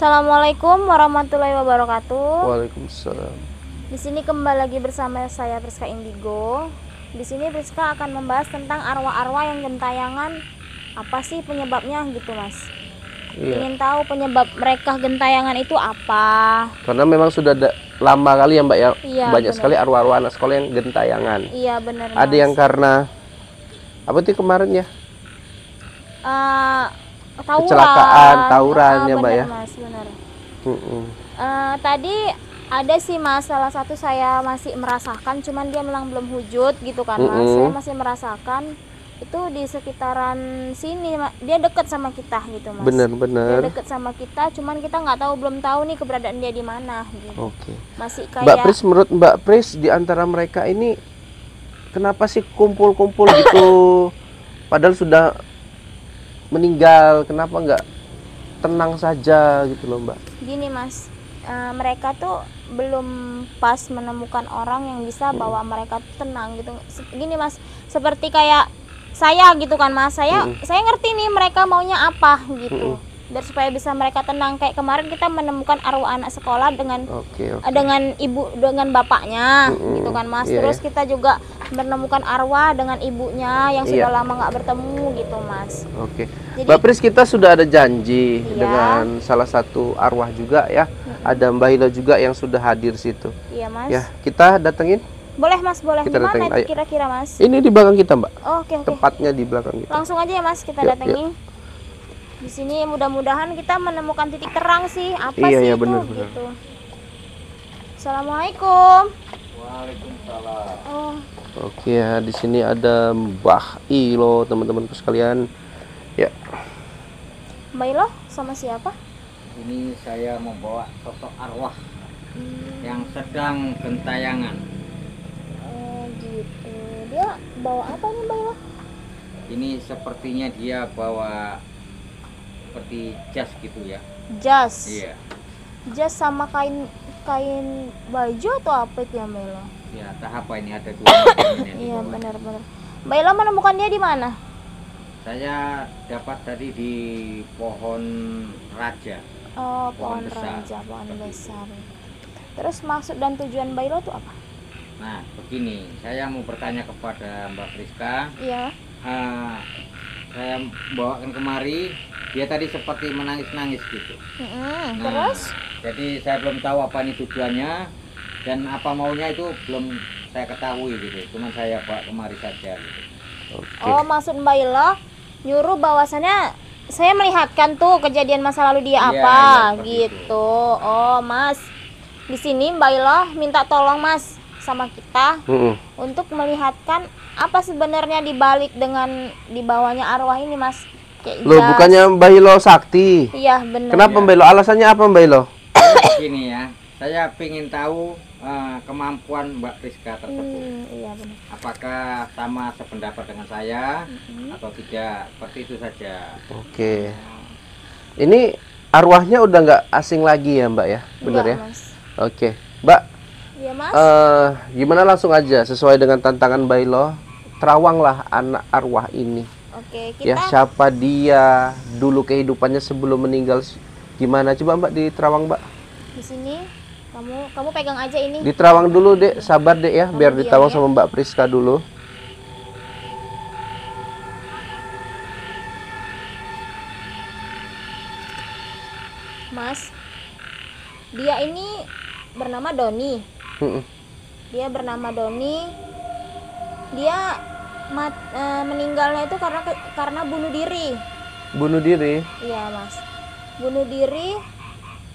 Assalamualaikum warahmatullahi wabarakatuh. Waalaikumsalam. Di sini kembali lagi bersama saya Priska Indigo. Di sini Priska akan membahas tentang arwah-arwah yang gentayangan. Apa sih penyebabnya gitu, Mas? Iya. Ingin tahu penyebab mereka gentayangan itu apa? Karena memang sudah lama kali ya Mbak ya. Iya, Banyak bener. sekali arwah-arwah anak sekolah yang gentayangan. Iya, benar, Mas. Ada yang karena apa tuh kemarin ya? Tawuran. Kecelakaan, tawuran ya Mbak bener, ya. Mas, benar. Tadi Tadi ada sih Mas, salah satu saya masih merasakan, cuman dia memang belum wujud gitu kan Mas. Saya masih merasakan itu di sekitaran sini, dia dekat sama kita gitu Mas. Dia bener-bener. dekat sama kita, cuman kita nggak tahu, belum tahu nih keberadaan dia di mana gitu. Oke. Masih Mbak kayak Pris, menurut Mbak Pris di antara mereka ini kenapa sih kumpul-kumpul gitu? Padahal sudah meninggal, kenapa nggak tenang saja gitu loh Mbak? gini Mas, mereka tuh belum pas menemukan orang yang bisa bawa mereka tuh tenang gitu. Gini Mas, seperti kayak saya gitu kan Mas, saya ngerti nih mereka maunya apa gitu, biar supaya bisa mereka tenang. Kayak kemarin kita menemukan arwah anak sekolah dengan dengan ibu, dengan bapaknya gitu kan Mas. Terus kita juga menemukan arwah dengan ibunya yang sudah lama nggak bertemu gitu Mas. Oke. Jadi, Mbak Pris, kita sudah ada janji dengan salah satu arwah juga ya. Ada Mbak Hilo juga yang sudah hadir situ. Iya Mas. Ya, kita datengin. Boleh Mas, boleh. Kita Di mana datengin, itu ayo. kira-kira Mas? Ini di belakang kita Mbak. Oh, oke. Tepatnya di belakang kita. Langsung aja ya Mas, kita Yuk, datengin. Di sini mudah-mudahan kita menemukan titik terang sih. Apa Iya, sih iya, itu bener. gitu. Assalamualaikum. Waalaikumsalam. Oh, Oke ya, di sini ada Mbah Ilo, teman-temanku sekalian. Ya. Mbak Ilo sama siapa? Ini saya membawa sosok arwah yang sedang gentayangan. Oh, gitu. Dia bawa apa nih Mbak Ilo? Ini sepertinya dia bawa seperti jas gitu ya. Jas. Iya. Jas sama kain baju atau apa itu ya Mbak Ilo? Ya, tahap ini ada dua macam ini. Iya, benar-benar. Mbak Ilo menemukan dia di mana? Saya dapat tadi di pohon raja. Oh, pohon Pohon besar. raja, pohon besar. Terus maksud dan tujuan Mbak Ilo itu apa? Nah, begini, saya mau bertanya kepada Mbak Priska. Iya. Saya bawakan kemari, dia tadi seperti menangis-nangis gitu. Nah, Terus? jadi saya belum tahu apa ini tujuannya dan apa maunya itu belum saya ketahui gitu. Cuman saya bawa kemari saja gitu. Oke. Oh, maksud Mbak Ilo nyuruh bahwasannya saya melihatkan tuh kejadian masa lalu dia Iya, apa iya, seperti gitu. Oh, Mas. Di sini Mbak Ilo minta tolong Mas sama kita untuk melihatkan apa sebenarnya dibalik dengan dibawanya arwah ini Mas. Kayak Loh, jas. bukannya Mbak Hilo sakti? Iya, benar. Kenapa Mbak Hilo? Alasannya apa Mbak Hilo? Begini ya, saya ingin tahu kemampuan Mbak Priska tersebut. Iya, benar. Apakah sama sependapat dengan saya atau tidak? Seperti itu saja. Oke. Ini arwahnya udah nggak asing lagi ya Mbak ya? Bener Iya, ya? Mas. Oke. Mbak, Iya, Mas. gimana langsung aja sesuai dengan tantangan Mbak Hilo, terawanglah anak arwah ini. Oke, Ya, kita siapa dia, dulu kehidupannya sebelum meninggal gimana? Coba Mbak diterawang Mbak. di sini kamu pegang aja ini. Diterawang dulu Dek, sabar Dek ya, biar Kamu diterawang diam, ya. sama Mbak Priska dulu. Mas, dia ini bernama Doni. Mm-mm. Dia bernama Doni. Dia meninggalnya itu karena bunuh diri. Bunuh diri. Iya, Mas. Bunuh diri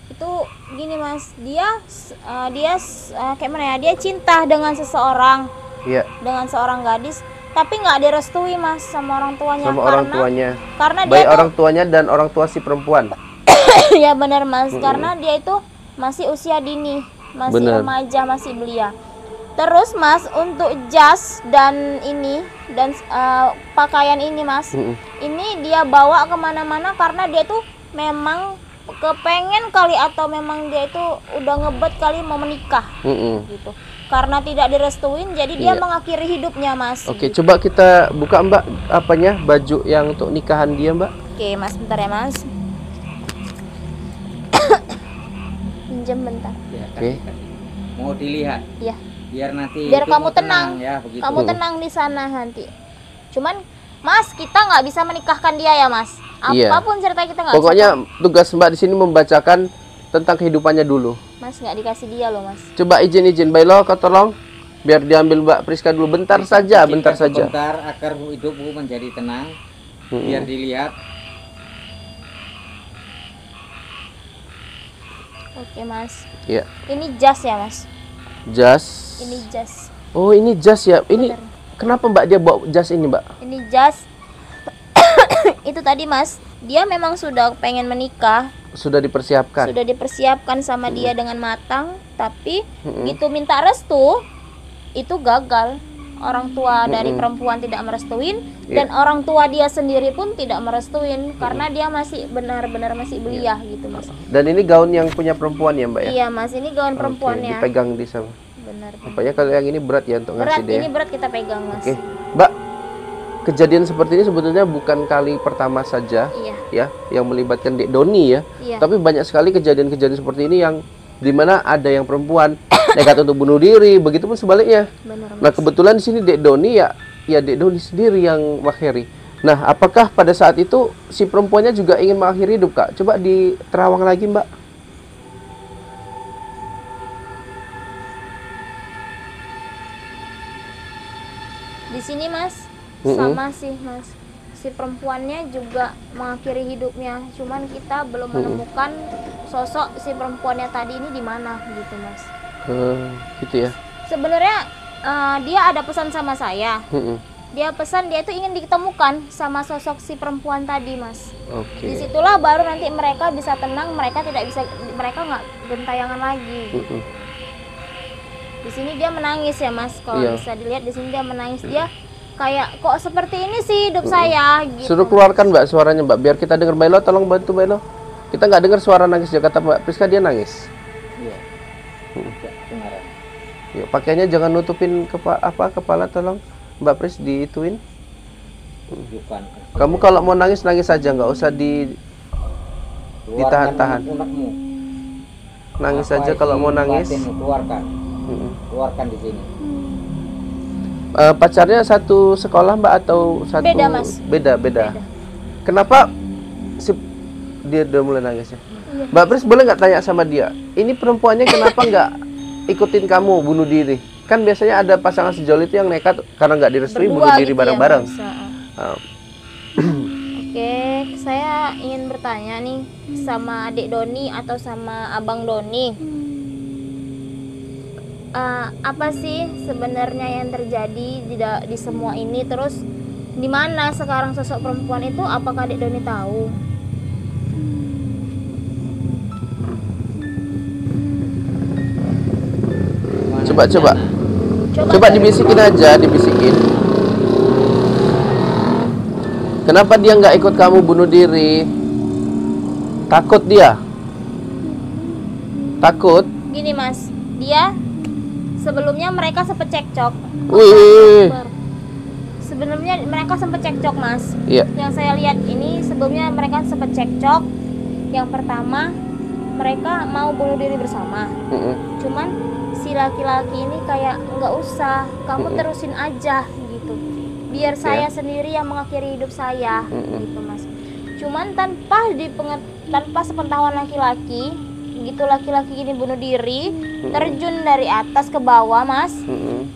itu gini, Mas. Dia kayak mana ya? Dia cinta dengan seseorang, Iya, dengan seorang gadis, tapi nggak direstui, Mas, sama orang tuanya. sama orang tuanya. Karena dia Baik tuh, orang tuanya dan orang tua si perempuan. ya benar Mas, karena dia itu masih usia dini, masih Bener. remaja, masih belia. Terus Mas, untuk jas dan ini dan pakaian ini Mas, ini dia bawa kemana-mana karena dia tuh memang kepengen kali, atau memang dia itu udah ngebet kali mau menikah gitu. Karena tidak direstuin, jadi dia mengakhiri hidupnya Mas. Oke, coba kita buka Mbak apanya, baju yang untuk nikahan dia Mbak. Oke Mas, bentar ya Mas. pinjam bentar. Ya, Oke. kasih. Mau dilihat. Iya. Biar nanti Biar itu kamu mau tenang. ya begitu. Kamu tenang di sana nanti. Cuman Mas, kita nggak bisa menikahkan dia ya Mas. Iya. Apapun cerita kita nggak Pokoknya bisa. tugas Mbak di sini membacakan tentang kehidupannya dulu. Mas nggak dikasih dia loh Mas. Coba izin Bailo, kau tolong biar diambil Mbak Priska dulu bentar saja, Izinkan bentar saja. Sebentar agar hidupmu menjadi tenang. Mm-mm. Biar dilihat. Oke Mas. Iya. Ini jas ya Mas. Jas. Ini jas. Oh, ini jas ya. Ini Bener. kenapa Mbak dia bawa jas ini, Mbak? Ini jas. Itu tadi Mas. Dia memang sudah pengen menikah. Sudah dipersiapkan. Sudah dipersiapkan sama dia dengan matang. Tapi Mm-mm. gitu minta restu. Itu gagal. Orang tua dari Mm-mm. perempuan tidak merestuin. Iya. Dan orang tua dia sendiri pun tidak merestuin. Karena dia masih benar-benar masih belia gitu Mas. Dan ini gaun yang punya perempuan ya, Mbak ya? Iya Mas, ini gaun Oke, perempuannya. dipegang di sana. Benar. Nampaknya kalau yang ini berat ya untuk Berat, ngasih dia. ini berat kita pegang Mas. Oke. Mbak, kejadian seperti ini sebetulnya bukan kali pertama saja Iya, ya yang melibatkan Dek Doni ya. iya. Tapi banyak sekali kejadian-kejadian seperti ini yang dimana ada yang perempuan nekat untuk bunuh diri, begitupun sebaliknya. Benar Nah Mas. kebetulan di sini Dek Doni ya Dek Doni sendiri yang mengakhiri. Nah apakah pada saat itu si perempuannya juga ingin mengakhiri hidup Kak? Coba diterawang lagi Mbak. Di sini Mas, Mm-mm. sama sih Mas. Si perempuannya juga mengakhiri hidupnya. Cuman kita belum menemukan sosok si perempuannya tadi ini di mana gitu Mas. Gitu ya. Sebenarnya dia ada pesan sama saya. Mm-mm. Dia pesan dia itu ingin ditemukan sama sosok si perempuan tadi Mas. Oke. Disitulah baru nanti mereka bisa tenang, mereka nggak gentayangan lagi. Mm-mm. Di sini dia menangis ya Mas, kalau Iya. bisa dilihat di sini dia menangis, dia kayak kok seperti ini sih hidup saya gitu. Suruh keluarkan Mbak suaranya Mbak biar kita dengar. Bailo tolong bantu Bailo. Kita nggak dengar suara nangis dia, kata Mbak Priska dia nangis. Iya. Ya, dengaran. Yuk, pakainya jangan nutupin kepala tolong Mbak Pris diituin. Bukan. Kamu kalau mau nangis nangis saja, nggak usah ditahan-tahan. Keluarkan unek-unekmu. Nangis Apa saja kalau isi mau nangis. batinmu, keluarkan. Mm-mm. Keluarkan di sini. Pacarnya satu sekolah Mbak atau satu? Beda, Mas. Beda. Beda. Kenapa dia udah mulai nangis ya? Iya. Mbak Pris boleh nggak tanya sama dia? Ini perempuannya kenapa nggak ikutin kamu bunuh diri? Kan biasanya ada pasangan sejoli itu yang nekat karena nggak direstui bunuh Berdua diri gitu ya, bareng-bareng. Mas. Ah, Oke, saya ingin bertanya nih sama Adik Doni atau sama Abang Doni. Apa sih sebenarnya yang terjadi di semua ini? Terus di mana sekarang sosok perempuan itu? Apakah Adik Doni tahu? Mana Coba. di sana? Coba dibisikin aja, dibisikin. Kenapa dia nggak ikut kamu bunuh diri? Takut dia? Takut? Gini Mas, dia sebelumnya mereka sempat cekcok. Wih. Sebelumnya mereka sempat cekcok Mas. Iya. Yang saya lihat ini sebelumnya mereka sempat cekcok. Yang pertama mereka mau bunuh diri bersama. Mm-mm. Cuman si laki-laki ini kayak nggak usah, kamu Mm-mm. terusin aja gitu. Biar saya sendiri yang mengakhiri hidup saya Mm-mm. gitu Mas. Cuman tanpa sepengetahuan laki-laki, gitu laki-laki ini bunuh diri, terjun dari atas ke bawah Mas. Mm-mm.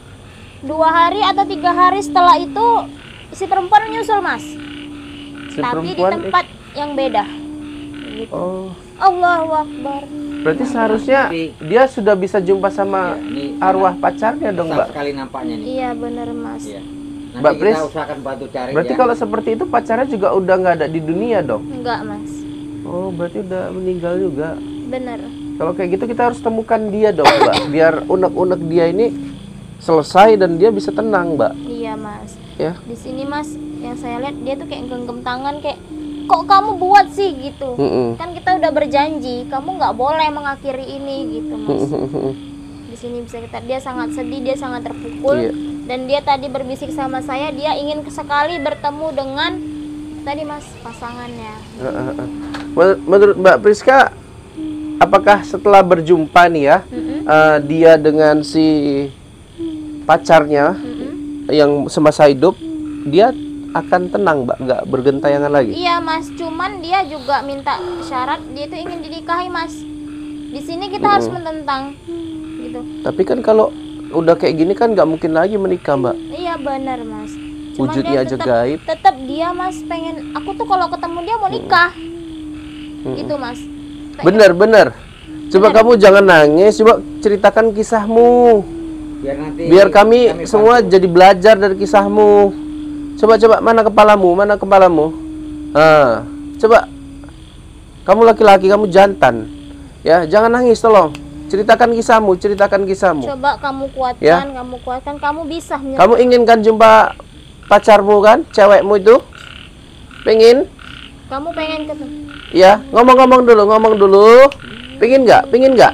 2 hari atau 3 hari setelah itu si perempuan menyusul Mas, Si tapi di perempuan tempat yang beda gitu. Oh, Allahu Akbar. berarti seharusnya dia sudah bisa jumpa sama Ini arwah pacarnya dong, besar Mbak. sekali nampaknya nih. Iya bener Mas. Iya. Nanti Mbak kita Pris, usahakan bantu cari Berarti ya. kalau seperti itu pacarnya juga udah nggak ada di dunia dong? Enggak Mas, Oh, berarti udah meninggal juga. bener. Kalau kayak gitu kita harus temukan dia dong, Mbak. Biar unek-unek dia ini selesai dan dia bisa tenang, Mbak. Iya Mas. Ya. Di sini Mas, yang saya lihat dia tuh kayak genggam tangan kayak kok kamu buat sih gitu. Mm-mm. Kan kita udah berjanji, kamu nggak boleh mengakhiri ini gitu Mas. Di sini bisa kita dia sangat sedih, dia sangat terpukul. Iya. Dan dia tadi berbisik sama saya, dia ingin sekali bertemu dengan tadi Mas pasangannya. Menurut Mbak Priska, apakah setelah berjumpa nih ya, dia dengan si pacarnya yang semasa hidup, dia akan tenang, Mbak, nggak bergentayangan lagi? Iya Mas, cuman dia juga minta syarat dia itu ingin dinikahi Mas. Di sini kita harus menentang gitu. Tapi kan kalau udah kayak gini kan nggak mungkin lagi menikah, Mbak. Iya benar Mas. Cuman Wujudnya dia aja gaib. tetap dia Mas pengen, aku tuh kalau ketemu dia mau nikah. Gitu Mas. Bener. Coba kamu jangan nangis, coba ceritakan kisahmu. Biar nanti Biar kami semua bantu. jadi belajar dari kisahmu. Coba mana kepalamu? Coba. Kamu laki-laki, kamu jantan. Ya, jangan nangis, tolong. Ceritakan kisahmu. Coba kamu kuatkan, Ya. kamu bisa Kamu ingin kan jumpa pacarmu kan, cewekmu itu? Pengen? Kamu pengen ketemu. Ya, ngomong dulu. Pengen nggak?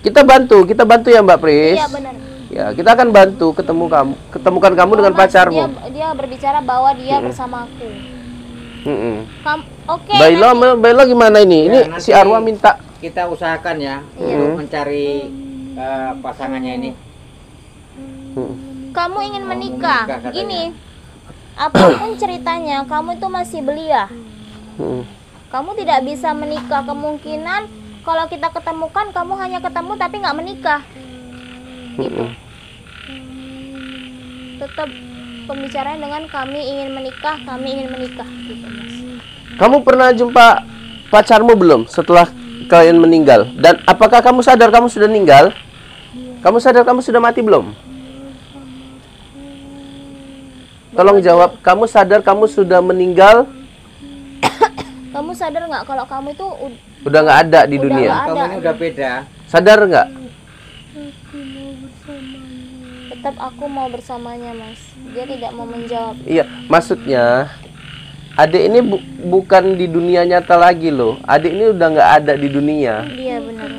Kita bantu ya Mbak Pris. Iya benar. Ya, kita akan bantu ketemukan kamu dengan Mas, pacarmu. Dia berbicara bahwa dia bersama aku. Oke. Bailo gimana ini? Ya, Ini nanti si Arwah minta. kita usahakan ya Iya. untuk mencari pasangannya ini. Kamu ingin menikah. menikah katanya. Gini. Apapun ceritanya, kamu itu masih belia. Kamu tidak bisa menikah. Kemungkinan kalau kita ketemukan, kamu hanya ketemu tapi nggak menikah. Gitu. Tetap pembicaraan dengan kami ingin menikah gitu Mas. Kamu pernah jumpa pacarmu belum setelah kalian meninggal? Dan apakah kamu sadar kamu sudah meninggal? Kamu sadar kamu sudah mati belum? Tolong jawab, kamu sadar kamu sudah meninggal? Kamu sadar nggak kalau kamu itu Udah nggak ada di Udah dunia? nggak ada. Kamu ini udah beda. Sadar nggak? tetap aku mau bersamanya Mas. Dia tidak mau menjawab. Iya, maksudnya adik ini bukan di dunia nyata lagi loh. Adik ini udah nggak ada di dunia. Iya benar.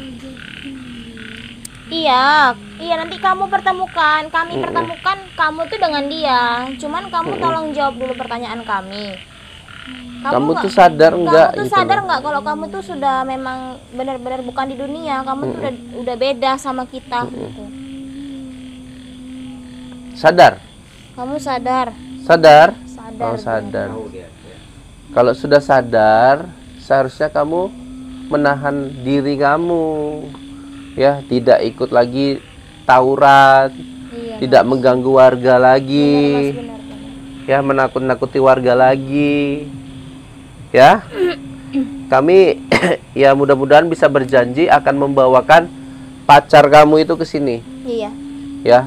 Iya nanti kamu pertemukan, kami pertemukan kamu tuh dengan dia. Cuman kamu tolong jawab dulu pertanyaan kami. Kamu nggak- tuh sadar nggak Kamu tuh gitu sadar loh. nggak kalau kamu tuh sudah memang benar-benar bukan di dunia. Kamu tuh udah beda sama kita. Gitu. Sadar? Kamu sadar? Sadar? Sadar. Oh, sadar. Tahu dia. Ya. Kalau sudah sadar, seharusnya kamu menahan diri kamu. Ya, tidak ikut lagi tawuran, Iya. tidak mengganggu warga Benar, Mas, lagi. benar. Ya, menakut-nakuti warga lagi. Ya. Kami ya mudah-mudahan bisa berjanji akan membawakan pacar kamu itu ke sini. Iya. Ya.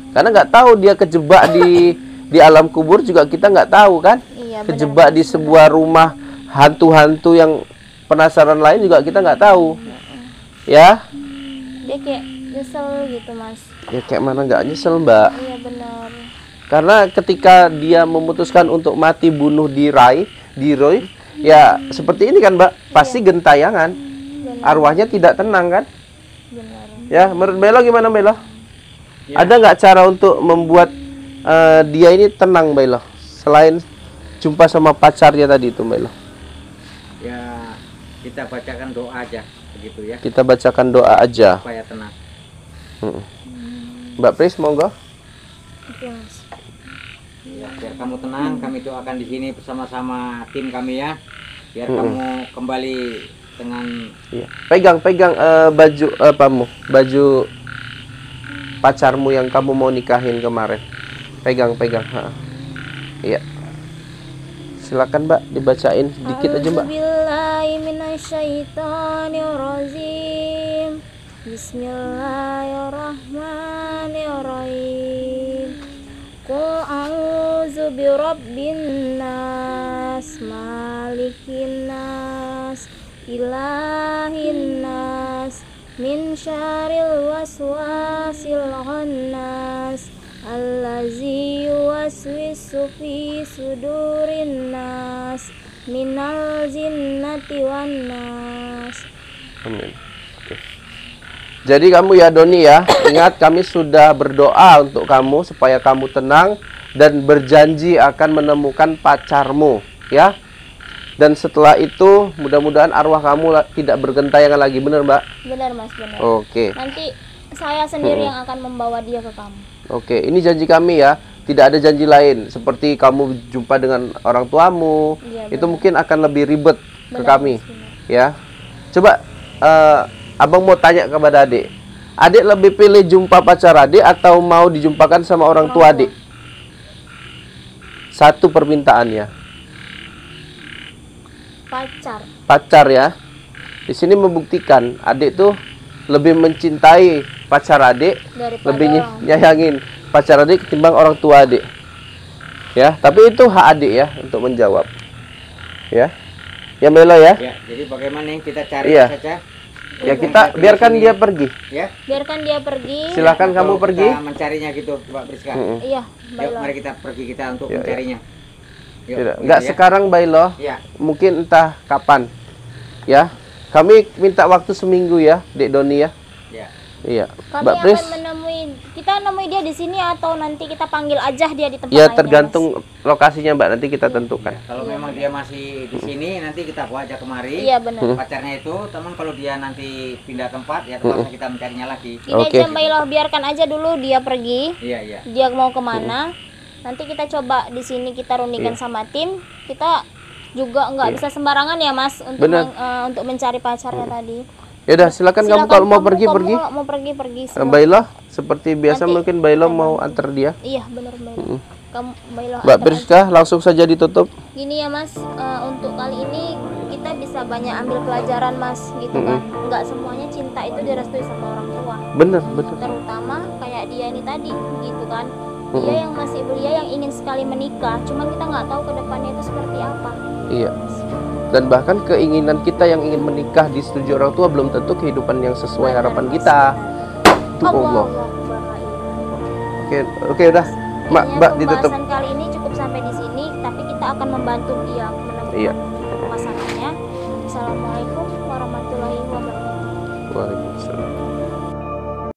Karena nggak tahu dia kejebak di alam kubur juga kita nggak tahu kan? Iya, benar, Kejebak di sebuah rumah hantu-hantu yang penasaran lain juga kita nggak tahu. Ya. Dia kayak nyesel gitu Mas. Ya kayak mana nggak nyesel, Mbak. Iya benar. Karena ketika dia memutuskan untuk mati bunuh Roy, ya seperti ini kan, Mbak. Pasti gentayangan. Benar. Arwahnya tidak tenang kan? Benar. Ya, menurut Bella gimana, Bella? Ya. Ada nggak cara untuk membuat dia ini tenang, Bella? Selain jumpa sama pacarnya tadi itu, Bella. Ya, kita bacakan doa aja begitu ya Kita bacakan doa aja. supaya tenang. Mbak Pris, monggo. Oke Mas. Ya, biar kamu tenang, kami doakan di sini bersama-sama tim kami ya. Biar kamu kembali dengan Iya. Pegang baju baju pacarmu yang kamu mau nikahin kemarin. Pegang. Ha. Iya. Silakan, Mbak, dibacain sedikit aja, Mbak. A'udzubillahi minasyaitonirrajim. Bismillahirrahmanirrahim. Qul a'udzu birabbin nas, malikin nas, ilahin nas, min syarril waswasil khannas, allazi yuwaswisu fi sudurin nas, minal jinnati wan nas. Amin. Oke. Jadi kamu ya Doni ya, ingat kami sudah berdoa untuk kamu supaya kamu tenang dan berjanji akan menemukan pacarmu, ya. Dan setelah itu mudah-mudahan arwah kamu tidak bergentayangan lagi, bener Mbak? Benar Mas, benar. Oke. Nanti saya sendiri yang akan membawa dia ke kamu. Oke, ini janji kami ya. Tidak ada janji lain seperti kamu jumpa dengan orang tuamu. Iya, Itu mungkin akan lebih ribet ke Benar, kami. Mas, benar. Ya. Coba Abang mau tanya kepada adik. Adik lebih pilih jumpa pacar adik atau mau dijumpakan sama orang tua adik? Satu permintaannya. Pacar ya. Di sini membuktikan adik tuh lebih mencintai pacar adik, Daripada lebih orang. nyayangin pacar adik ketimbang orang tua adik. Ya, tapi itu hak adik ya untuk menjawab. Ya. Ya Melo ya. Ya, jadi bagaimana yang kita cari Iya. saja. Ya kita biarkan dia pergi. Ya. Biarkan dia pergi. Silakan kamu Atau pergi. kita mencarinya gitu, Mbak Priska. Iya, Yuk, baiklah. mari kita pergi kita untuk Ya, ya. mencarinya. Yuk, Tidak, gitu enggak ya. sekarang Bailo. Ya. Mungkin entah kapan. Ya. Kami minta waktu seminggu ya, Dek Doni ya. Ya. Iya. Kami Mbak akan Pris. kita nemui dia di sini atau nanti kita panggil aja dia di tempat Ya lainnya, tergantung lokasinya Mbak, nanti kita tentukan. Ya, kalau memang dia masih di sini nanti kita bawa aja Mas. kemari. Iya benar. Pacarnya itu, teman kalau dia nanti pindah tempat ya tempatnya kita mencarinya lagi. Ini Oke. aja Mbak Iloh, biarkan aja dulu dia pergi. Iya, iya. Dia mau kemana? Nanti kita coba di sini kita rundingkan sama tim. Kita juga nggak bisa sembarangan ya Mas untuk Benar. untuk mencari pacarnya tadi. Ya udah, silakan kamu kalau mau pergi pergi. Kalau mau pergi semua. Mbak Ilo, seperti biasa Nanti mungkin Mbak Ilo kita mau bantu. antar dia. Iya benar Mbak Iloh. Kamu Mbak Iloh Mbak antar aja. Priska langsung saja ditutup. Gini ya Mas, untuk kali ini kita bisa banyak ambil pelajaran Mas, gitu kan. Nggak semuanya cinta itu direstui sama orang tua. Bener, bener. Terutama kayak dia ini tadi, gitu kan. Dia yang masih belia, yang ingin sekali menikah, cuman kita nggak tahu ke depannya itu seperti apa. Iya. Dan bahkan keinginan kita yang ingin menikah disetujui orang tua belum tentu kehidupan yang sesuai Benar, harapan Mas, kita. benar. Itu Allah. Allahu Akbar, la ilaha. Oke, oke udah. Mbak, Kayaknya Mbak ditutup. pembahasan kali ini cukup sampai di sini, tapi kita akan membantu dia menemukan Iya. pasangannya. Assalamualaikum warahmatullahi wabarakatuh. Waalaikumsalam.